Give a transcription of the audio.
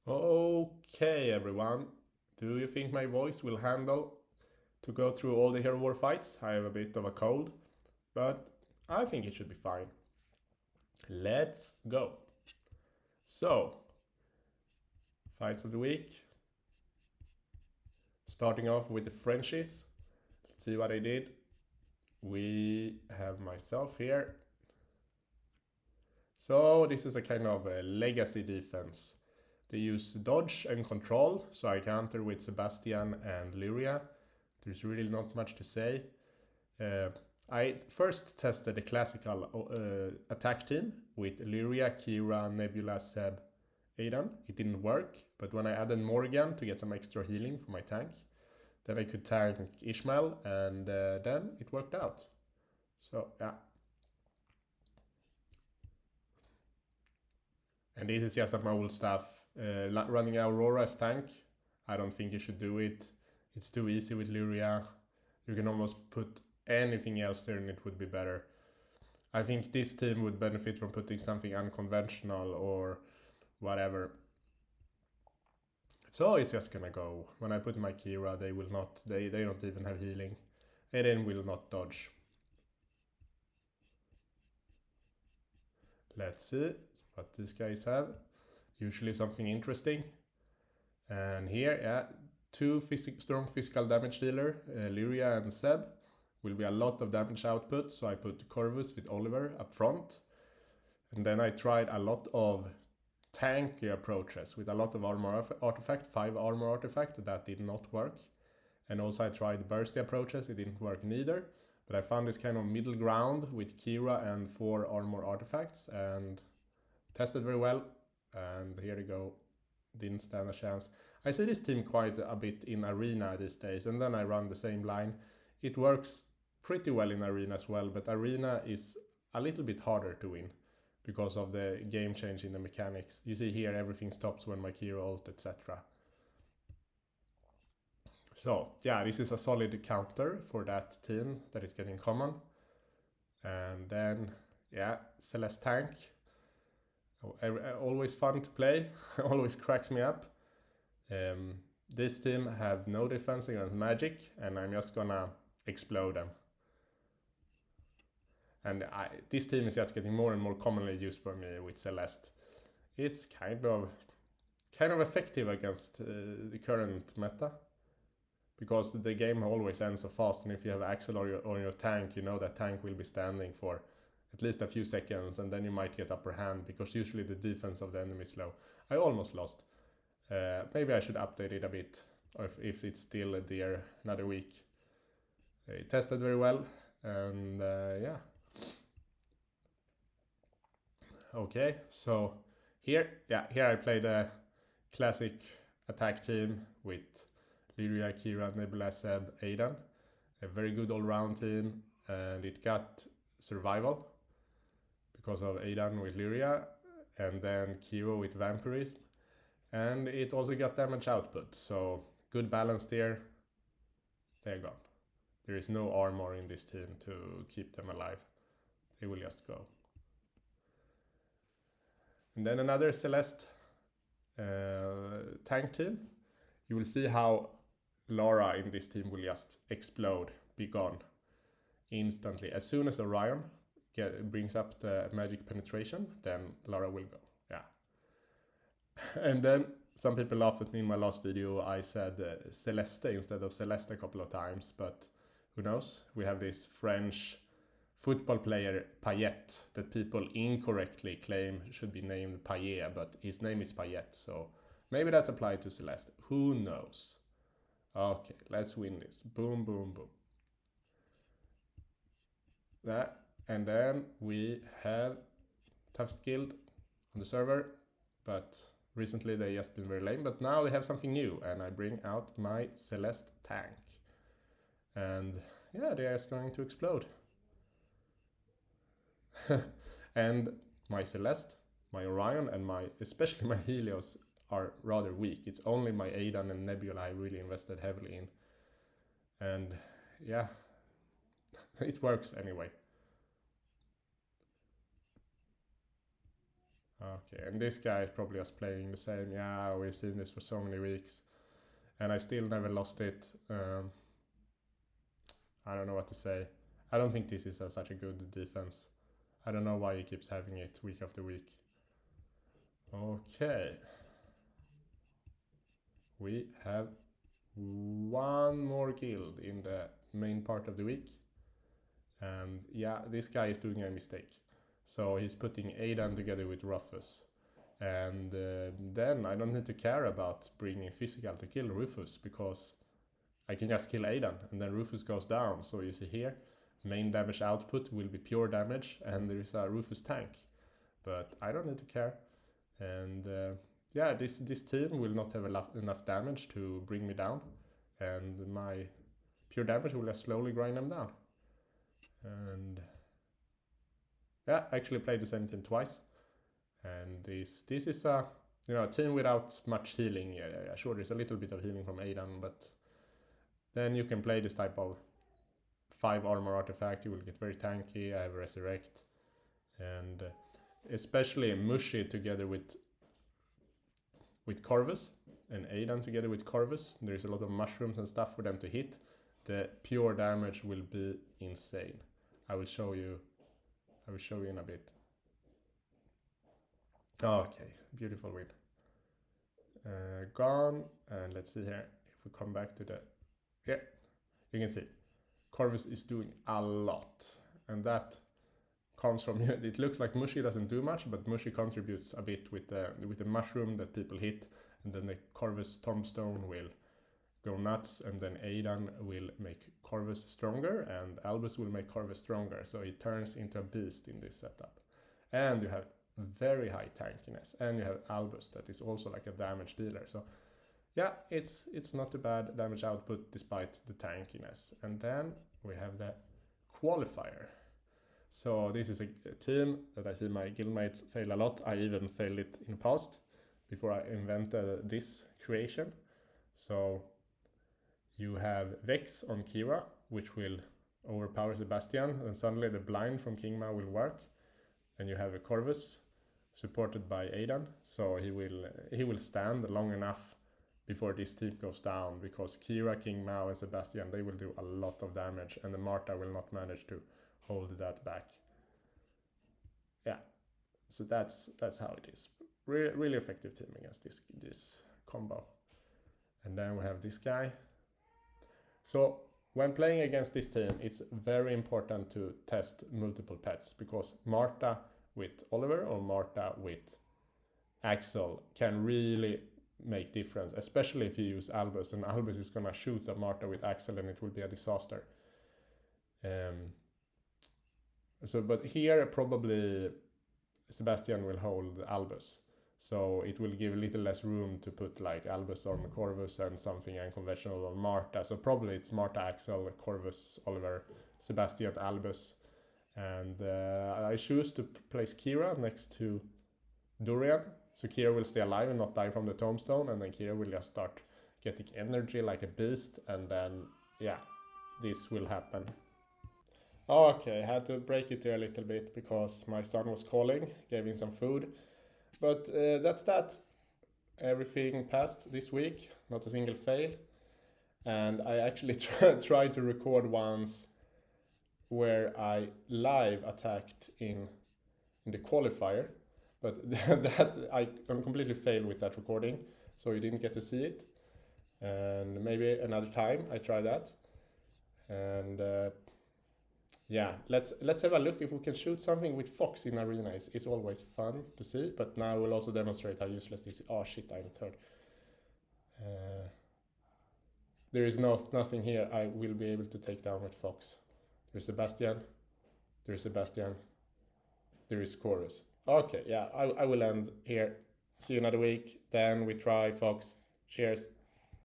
Okay, everyone. Do you think my voice will handle to go through all the Hero War fights? I have a bit of a cold, but I think it should be fine. Let's go. So, fights of the week. Starting off with the Frenchies. Let's see what I did. We have myself here. So, this is a kind of a legacy defense. They use dodge and control, so I counter with Sebastian and Lyria. There's really not much to say. I first tested the classical attack team with Lyria, Kira, Nebula, Seb, Aidan. It didn't work, but when I added Morgan to get some extra healing for my tank, then I could tank Ishmael, and then it worked out. So, yeah. And this is just some old stuff. Running Aurora as tank, I don't think you should do it. It's too easy with Lyria. You can almost put anything else there and it would be better. I think this team would benefit from putting something unconventional or whatever. So it's just gonna go. When I put my Kira, they will not, they don't even have healing. Eden will not dodge. Let's see what these guys have. Usually something interesting. And here, yeah, two strong physical damage dealer, Lyria and Seb. Will be a lot of damage output, so I put Corvus with Oliver up front. And then I tried a lot of tanky approaches with a lot of armor artifact, 5 armor artifact, that did not work. And also I tried bursty approaches, it didn't work neither. But I found this kind of middle ground with Kira and 4 armor artifacts and tested very well. And here we go, didn't stand a chance. I see this team quite a bit in Arena these days, and then I run the same line. It works pretty well in Arena as well, but Arena is a little bit harder to win because of the game change in the mechanics. You see here everything stops when my Kira ult, etc. So yeah, this is a solid counter for that team that is getting common. And then yeah, Celeste tank. Always fun to play, always cracks me up. This team have no defense against magic, and I'm just gonna explode them. And this team is just getting more and more commonly used by me with Celeste. It's kind of effective against the current meta, because the game always ends so fast, and if you have Axel on your tank, you know that tank will be standing for at least a few seconds, and then you might get upper hand, because usually the defense of the enemy is low. I almost lost. Maybe I should update it a bit, or if it's still there another week. It tested very well, and yeah. Okay, so here I played a classic attack team with Lyria, Kira, Nebula, Seb, Aidan. A very good all-round team, and it got survival because of Aidan with Lyria, and then Kiro with Vampirism, and it also got damage output, so good balance there. They're gone. There is no armor in this team to keep them alive. They will just go. And then another Celeste tank team. You will see how Lara in this team will just explode, be gone instantly. As soon as Orion brings up the magic penetration, then Lara will go. Yeah. And then some people laughed at me in my last video. I said Celeste instead of Celeste a couple of times, but who knows? We have this French football player Payet that people incorrectly claim should be named Payet, but his name is Payet, so maybe that's applied to Celeste. Who knows? Okay, let's win this. Boom, boom, boom. That, and then we have Tough Skilled on the server, but recently they just been very lame, but now they have something new, and I bring out my Celeste tank. And yeah, they are just going to explode. And my Celeste, my Orion, and especially my Helios are rather weak. It's only my Aidan and Nebula I really invested heavily in. And yeah, it works anyway. Okay, and this guy is probably just playing the same. Yeah, we've seen this for so many weeks, and I still never lost it. I don't know what to say. I don't think this is such a good defense. I don't know why he keeps having it week after week. Okay. We have one more guild in the main part of the week. And yeah, this guy is doing a mistake. So he's putting Aidan together with Rufus. And then I don't need to care about bringing physical to kill Rufus, because I can just kill Aidan and then Rufus goes down. So you see here, main damage output will be pure damage and there is a Rufus tank. But I don't need to care. And yeah, this team will not have enough damage to bring me down. And my pure damage will just slowly grind them down. And yeah, I actually played the same team twice. And this is a team without much healing. Yeah, sure, there's a little bit of healing from Aidan, but then you can play this type of 5 armor artifact. You will get very tanky. I have Resurrect, and especially Mushy together with Corvus, and Aidan together with Corvus. There's a lot of mushrooms and stuff for them to hit. The pure damage will be insane. I will show you in a bit. Okay, beautiful win. Gone, and let's see here. If we come back to here, you can see Corvus is doing a lot, and that comes from it looks like Mushy doesn't do much, but Mushy contributes a bit with the mushroom that people hit, and then the Corvus tombstone will go nuts, and then Aidan will make Corvus stronger, and Albus will make Corvus stronger, so it turns into a beast in this setup. And you have very high tankiness, and you have Albus that is also like a damage dealer. So yeah, it's not a bad damage output despite the tankiness. And then we have the qualifier. So this is a team that I see my guildmates fail a lot. I even failed it in the past before I invented this creation. So you have Vex on Kira, which will overpower Sebastian, and suddenly the blind from King Mao will work. And you have a Corvus supported by Aidan, so he will stand long enough before this team goes down, because Kira, King Mao, and Sebastian, they will do a lot of damage, and the Marta will not manage to hold that back. Yeah, so that's how it is. Really effective team against this combo. And then we have this guy. So when playing against this team, it's very important to test multiple pets, because Marta with Oliver or Marta with Axel can really make difference, especially if you use Albus, and Albus is gonna shoot a Marta with Axel and it will be a disaster. But here probably Sebastian will hold Albus, so it will give a little less room to put like Albus on Corvus and something unconventional on Marta. So probably it's Marta, Axel, Corvus, Oliver, Sebastian, Albus. And I choose to place Kira next to Durian, so Kira will stay alive and not die from the tombstone, and then Kira will just start getting energy like a beast, and then yeah, this will happen. Okay, I had to break it here a little bit because my son was calling, gave him some food. But that's that. Everything passed this week, not a single fail. And I actually tried to record once where I live attacked in the qualifier, but that I completely failed with that recording, so you didn't get to see it. And maybe another time I try that. And yeah, let's have a look if we can shoot something with Fox in arena. It's always fun to see, but now we'll also demonstrate how useless this is. Oh shit, I'm third. There is nothing here I will be able to take down with Fox. There's Sebastian. There's Sebastian. There is Corvus. Okay, yeah, I will end here. See you another week. Then we try Fox. Cheers.